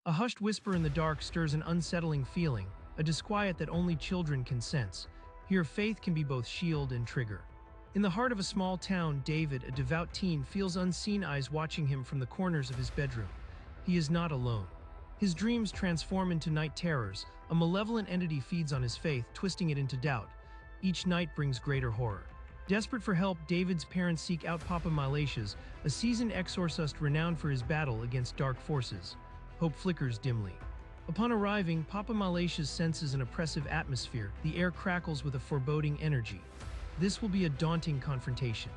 A hushed whisper in the dark stirs an unsettling feeling, a disquiet that only children can sense. Here, faith can be both shield and trigger. In the heart of a small town, David, a devout teen, feels unseen eyes watching him from the corners of his bedroom. He is not alone. His dreams transform into night terrors. A malevolent entity feeds on his faith, twisting it into doubt. Each night brings greater horror. Desperate for help, David's parents seek out Papa Malatius, a seasoned exorcist renowned for his battle against dark forces. Hope flickers dimly. Upon arriving, Papa Malatius senses an oppressive atmosphere. The air crackles with a foreboding energy. This will be a daunting confrontation.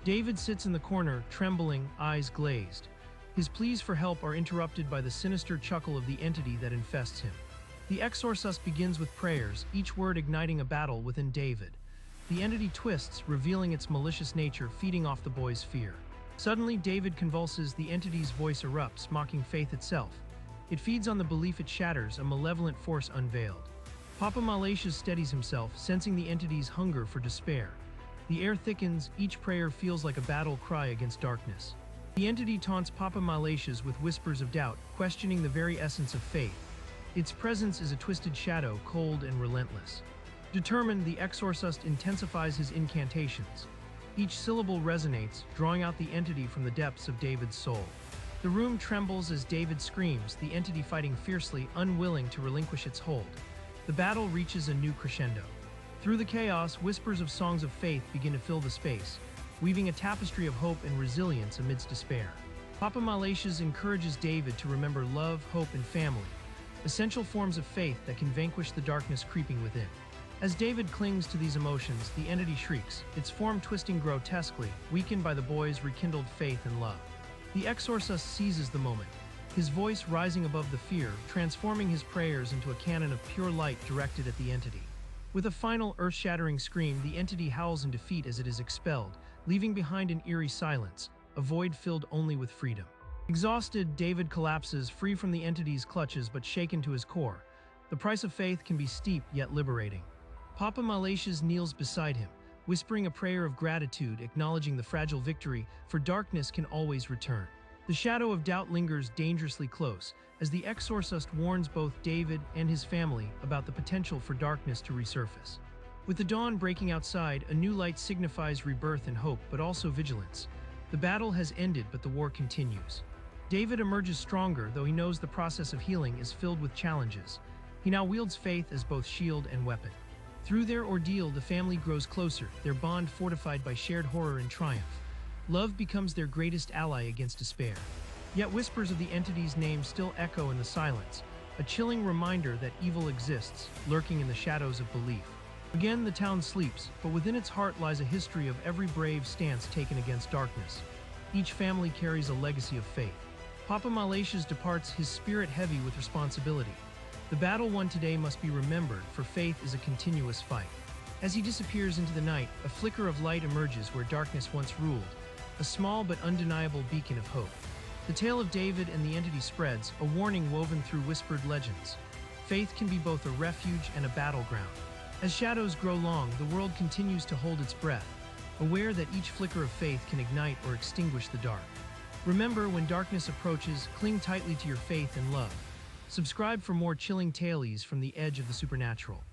David sits in the corner, trembling, eyes glazed. His pleas for help are interrupted by the sinister chuckle of the entity that infests him. The exorcist begins with prayers, each word igniting a battle within David. The entity twists, revealing its malicious nature, feeding off the boy's fear. Suddenly, David convulses, the entity's voice erupts, mocking faith itself. It feeds on the belief it shatters, a malevolent force unveiled. Papa Malatius steadies himself, sensing the entity's hunger for despair. The air thickens, each prayer feels like a battle cry against darkness. The entity taunts Papa Malatius with whispers of doubt, questioning the very essence of faith. Its presence is a twisted shadow, cold and relentless. Determined, the exorcist intensifies his incantations. Each syllable resonates, drawing out the entity from the depths of David's soul. The room trembles as David screams, the entity fighting fiercely, unwilling to relinquish its hold. The battle reaches a new crescendo. Through the chaos, whispers of songs of faith begin to fill the space, weaving a tapestry of hope and resilience amidst despair. Papa Malatius encourages David to remember love, hope, and family, essential forms of faith that can vanquish the darkness creeping within. As David clings to these emotions, the entity shrieks, its form twisting grotesquely, weakened by the boy's rekindled faith and love. The exorcist seizes the moment, his voice rising above the fear, transforming his prayers into a cannon of pure light directed at the entity. With a final earth-shattering scream, the entity howls in defeat as it is expelled, leaving behind an eerie silence, a void filled only with freedom. Exhausted, David collapses, free from the entity's clutches but shaken to his core. The price of faith can be steep yet liberating. Papa Malatius kneels beside him, whispering a prayer of gratitude, acknowledging the fragile victory, for darkness can always return. The shadow of doubt lingers dangerously close, as the exorcist warns both David and his family about the potential for darkness to resurface. With the dawn breaking outside, a new light signifies rebirth and hope, but also vigilance. The battle has ended, but the war continues. David emerges stronger, though he knows the process of healing is filled with challenges. He now wields faith as both shield and weapon. Through their ordeal, the family grows closer, their bond fortified by shared horror and triumph. Love becomes their greatest ally against despair. Yet whispers of the entity's name still echo in the silence, a chilling reminder that evil exists, lurking in the shadows of belief. Again, the town sleeps, but within its heart lies a history of every brave stance taken against darkness. Each family carries a legacy of faith. Papa Malatius departs, his spirit heavy with responsibility. The battle won today must be remembered, for faith is a continuous fight. As he disappears into the night, a flicker of light emerges where darkness once ruled, a small but undeniable beacon of hope. The tale of David and the entity spreads, a warning woven through whispered legends. Faith can be both a refuge and a battleground. As shadows grow long, the world continues to hold its breath, aware that each flicker of faith can ignite or extinguish the dark. Remember, when darkness approaches, cling tightly to your faith and love. Subscribe for more chilling tales from the edge of the supernatural.